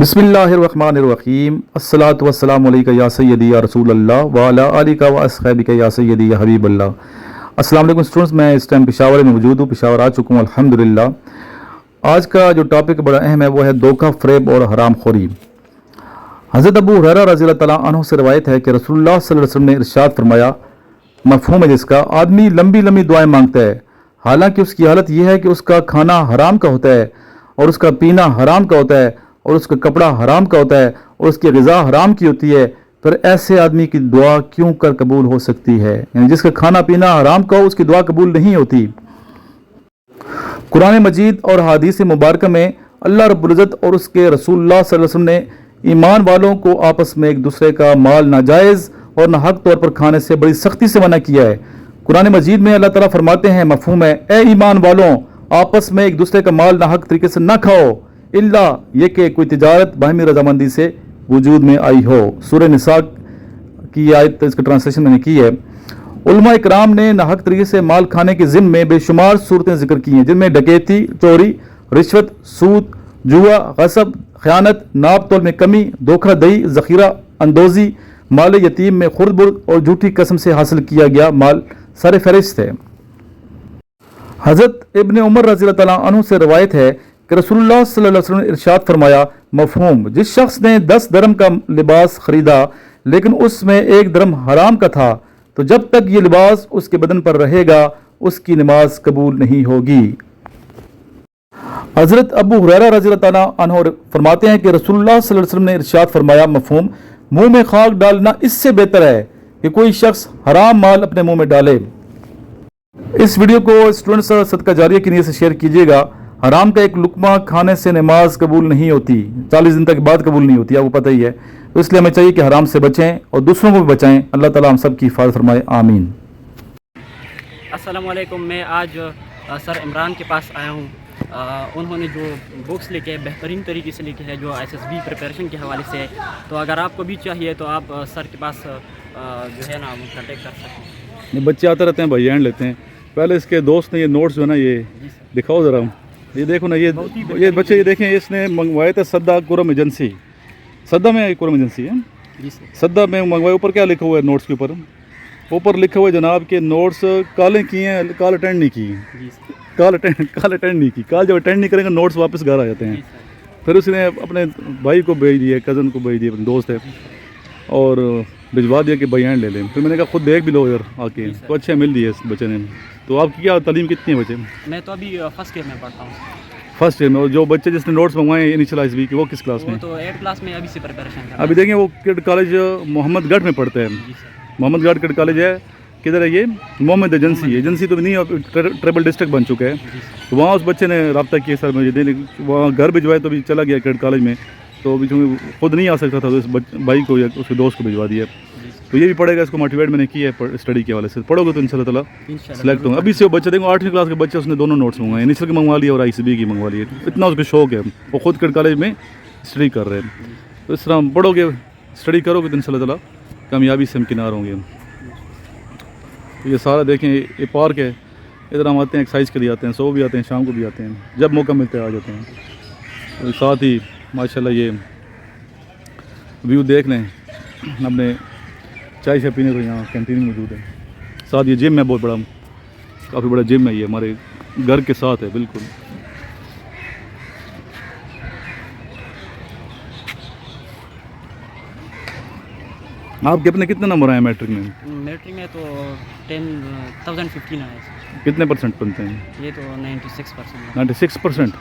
बिस्मिल्लाहिर्रहमानिर्रहीम अस्सलातु वस्सलामु अलैका या सय्यदी या रसूल अल्लाह व अला आलिका व अस्हाबिका या सय्यदी या हबीब अल्लाह। अस्सलाम वालेकुम स्टूडेंट्स, मैं इस टाइम पेशावर में मौजूद हूँ, पेशावर आ चुका हूँ अल्हम्दुलिल्लाह। आज का जो टॉपिक बड़ा अहम है वो है धोखा, फ़रेब और हराम खोरी। हज़रत अबू हुरैरा रज़ियल्लाहु तआला अन्हु से रवायत है कि रसूलुल्लाह सल्लल्लाहु अलैहि वसल्लम ने इरशाद फरमाया, मफ़हूम है जिसका, आदमी लंबी लंबी दुआएं मांगता है, हालांकि उसकी हालत यह है कि उसका खाना हराम का होता है और उसका पीना हराम का होता है और उसका कपड़ा हराम का होता है और उसकी ग़िज़ा हराम की होती है, फिर ऐसे आदमी की दुआ क्यों कर कबूल हो सकती है? यानी जिसका खाना पीना हराम का हो उसकी दुआ कबूल नहीं होती। कुरान मजीद और हदीस मुबारक में अल्लाह रब्बुल इज़्ज़त और उसके रसूलुल्लाह सल्लल्लाहु अलैहि वसल्लम ने ईमान वालों को आपस में एक दूसरे का माल नाजायज़ और नाहक तौर पर खाने से बड़ी सख्ती से मना किया है। कुरान मजीद में अल्लाह ताला फरमाते हैं, मफ़हूम है, ए ईमान वालों, आपस में एक दूसरे का माल नाहक तरीके से ना खाओ, इल्ला ये कि कोई तिजारत बाहमी रजामंदी से वजूद में आई हो। सूरह निसा की आयत, इसका ट्रांसलेशन मैंने की है। उलमा इकराम ने नाहक तरीके से माल खाने के ज़िम्मे में बेशुमार सूरतें जिक्र की हैं, जिनमें डकैती, चोरी, रिश्वत, सूद, जुआ, गसब, ख़यानत, नाप तोल में कमी, धोखा दही, ज़ख़ीरा अंदोज़ी, माल यतीम में खुर्द-बुर्द और झूठी कसम से हासिल किया गया माल सारे फहरिस्त है। हज़रत इब्न उमर रज़ियल्लाहु तआला अन्हु से रवायत है कि रसूलुल्लाह सल्लल्लाहु अलैहि वसल्लम ने इरशाद फरमाया, मफ़हूम, जिस शख्स ने 10 दरम का लिबास खरीदा लेकिन उसमें 1 दरम हराम का था, तो जब तक ये लिबास उसके बदन पर रहेगा उसकी नमाज कबूल नहीं होगी। हज़रत अबू हुरैरा रज़ियल्लाहु तआला अन्हु फरमाते हैं कि रसूलुल्लाह सल्लल्लाहु अलैहि वसल्लम ने इरशाद फरमाया, मफ़हूम, मुंह में खाक डालना इससे बेहतर है कि कोई शख्स हराम माल अपने मुंह में डाले। इस वीडियो को स्टूडेंट्स सदका जारिया की नीयत से शेयर कीजिएगा। हराम का एक लुकमा खाने से नमाज कबूल नहीं होती, 40 दिन तक बाद कबूल नहीं होती, आपको पता ही है। तो इसलिए हमें चाहिए कि हराम से बचें और दूसरों को भी बचाएं। अल्लाह ताला हम सब की हिफाज़त फरमाए, आमीन। अस्सलाम वालेकुम, मैं आज सर इमरान के पास आया हूँ। उन्होंने जो बुक्स लिखे हैं बेहतरीन तरीके से लिखे हैं, जो SSB प्रिपरेशन के हवाले से है। तो अगर आपको भी चाहिए तो आप सर के पास जो है ना कॉन्टेक्ट कर सकते हैं। ये बच्चे आते रहते हैं, भाई हैंड लेते हैं। पहले इसके दोस्त ने ये नोट्स जो है ना, ये दिखाओ ज़रा, ये देखो ना, ये बच्चे, ये देखें, इसने मंगवाए थे सद्दा कुरम एजेंसी। सद्दा में कुरम एजेंसी है जी सर। सद्दा में मंगवाए। ऊपर क्या लिखा हुआ है नोट्स के ऊपर? ऊपर लिखा हुआ है जनाब के नोट्स काले किए हैं, काल अटेंड नहीं की, काल अटेंड नहीं की। काल जब अटेंड नहीं करेंगे नोट्स वापस घर आ जाते हैं। फिर उसने अपने भाई को भेज दिए, कज़न को भेज दिए, अपने दोस्त है, और भिजवा दिया कि भाई हैंड ले लें। फिर मैंने कहा खुद देख भी लो यार आके, तो अच्छे मिल दिए इस बच्चे ने। तो आपकी क्या तालीम कितनी है बच्चे? मैं तो अभी फर्स्ट ईयर में पढ़ता हूँ। फर्स्ट ईयर में। और जो बच्चे जिसने नोट्स मंगवाए हैं इनिशियल ISB की, वो किस क्लास में? तो 8 क्लास में अभी से प्रिपरेशन कर रहा है। अभी देखें, वो किड कॉलेज मोहम्मदगढ़ में पढ़ते हैं। मोहम्मदगढ़ किड कॉलेज है, किधर है ये? मोहम्मद एजेंसी तो नहीं, अब ट्रिपल डिस्ट्रिक्ट बन चुका है। तो वहाँ उस बच्चे ने रब्ता किया, सर मुझे देने, वहाँ घर भिजवाए तो अभी चला गया किड कॉलेज में। तो अभी खुद नहीं आ सकता था, तो इस भाई को या उसके दोस्त को भिजवा दिया। तो ये भी पढ़ेगा, इसको मोटिवेट मैंने किया है स्टडी के हवाले से। पढ़ोगे तो इंशाल्लाह ताला सेलेक्ट होंगे। अभी से वो बच्चे देखो 8वीं क्लास के बच्चे, उसने दोनों नोट्स मंगवाए, इनिशियल की मंगवा लिया और ICB की मंगवा लिया। इतना उसको शौक है, वो खुद किड कॉलेज में स्टडी कर रहे हैं। तो इस तरह पढ़ोगे, स्टडी करोगे तो इंशाल्लाह ताला कामयाबी से हम किनार होंगे। तो ये सारा देखें, ये पार्क है, इधर हम आते हैं, एक्सरसाइज के लिए आते हैं, सुबह भी आते हैं, शाम को भी आते हैं, जब मौका मिलता है आ जाते हैं। तो साथ ही माशाल्लाह ये व्यू देख लें, अपने चाय से पीने को यहाँ कैंटीन मौजूद है। साथ ये जिम है, बहुत बड़ा, काफ़ी बड़ा जिम है, ये हमारे घर के साथ है बिल्कुल। आपके अपने कितने नंबर आए मैट्रिक में? मैट्रिक में तो 10,015 आए। कितने परसेंट बनते हैं? ये तो 96%। 96%?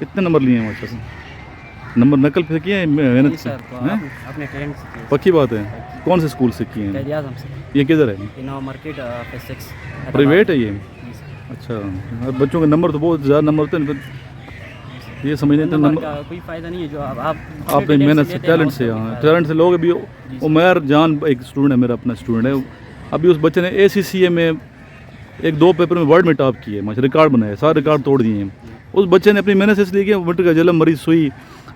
इतने नंबर लिए हैं माशाल्लाह। नंबर नकल पे किए हैं, मेहनत से? अपने फ्रेंड से किए। पक्की बात है। कौन से स्कूल से किए हैं? आज़म से। ये किधर है? नवा मार्केट फेज 6। प्राइवेट है ये? अच्छा, बच्चों के नंबर तो बहुत ज़्यादा नंबर होते हैं, ये समझने तो नंबर का कोई फ़ायदा नहीं है। जो आपने मेहनत से, टैलेंट से, हाँ टैलेंट से लोग। अभी उमैर जान एक स्टूडेंट है, मेरा अपना स्टूडेंट है, अभी उस बच्चे ने ACCA में 1-2 पेपर में वर्ल्ड में टॉप किए, माशा रिकॉर्ड बनाए, सारे रिकॉर्ड तोड़ दिए हैं। उस बच्चे ने अपनी मेहनत से इसलिए किया। विंटर का जलम मरीज सुई,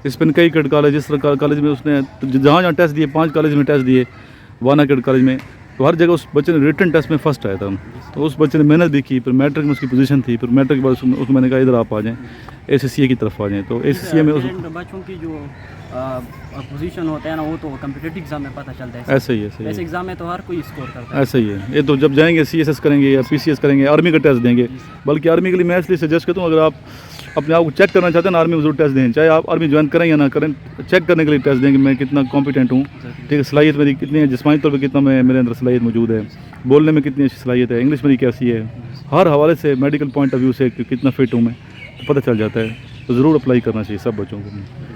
इस पर कई किड कॉलेज, इस तरह कॉलेज में उसने जहाँ जहाँ टेस्ट दिए, 5 कॉलेज में टेस्ट दिए, वाना किड कॉलेज में, तो हर जगह उस बच्चे ने रिटन टेस्ट में फर्स्ट आया था, तो उस बच्चे ने मेहनत भी की, फिर मैट्रिक में उसकी पोजीशन थी, फिर मैट्रिक के बाद उसको मैंने कहा इधर आप आ जाएँ, ACCA की तरफ आ जाएँ, तो ACCA में बच्चों की जो पोजीशन होता है ना, वो तो कम्पिटिटिव एग्जाम में पता चलता है। ऐसा ही है, सही ऐसे है, एग्जाम में तो हर कोई स्कोर करता है। ऐसा ही है। ये तो जब जाएंगे CSS करेंगे या PCS करेंगे, आर्मी का टेस्ट देंगे, बल्कि आर्मी के लिए मैं इसलिए सजेस्ट करता हूँ, अगर आप अपने आप को चेक करना चाहते हैं ना, आर्मी में जरूर टेस्ट दें, चाहे आप आर्मी ज्वाइन करें या ना करें, चेक करने के लिए टेस्ट देंगे मैं कितना कॉम्पिटेंट हूँ, ठीक है, सलाहियत मेरी कितनी है, जिस्मानी तौर पर कितना मेरे अंदर सलाहियत मौजूद है, बोलने में कितनी अच्छी सलाहियत है, इंग्लिश मेरी कैसी है, हर हवाले से मेडिकल पॉइंट ऑफ व्यू से कितना फिट हूँ मैं, तो पता चल जाता है। तो ज़रूर अप्लाई करना चाहिए सब बच्चों को।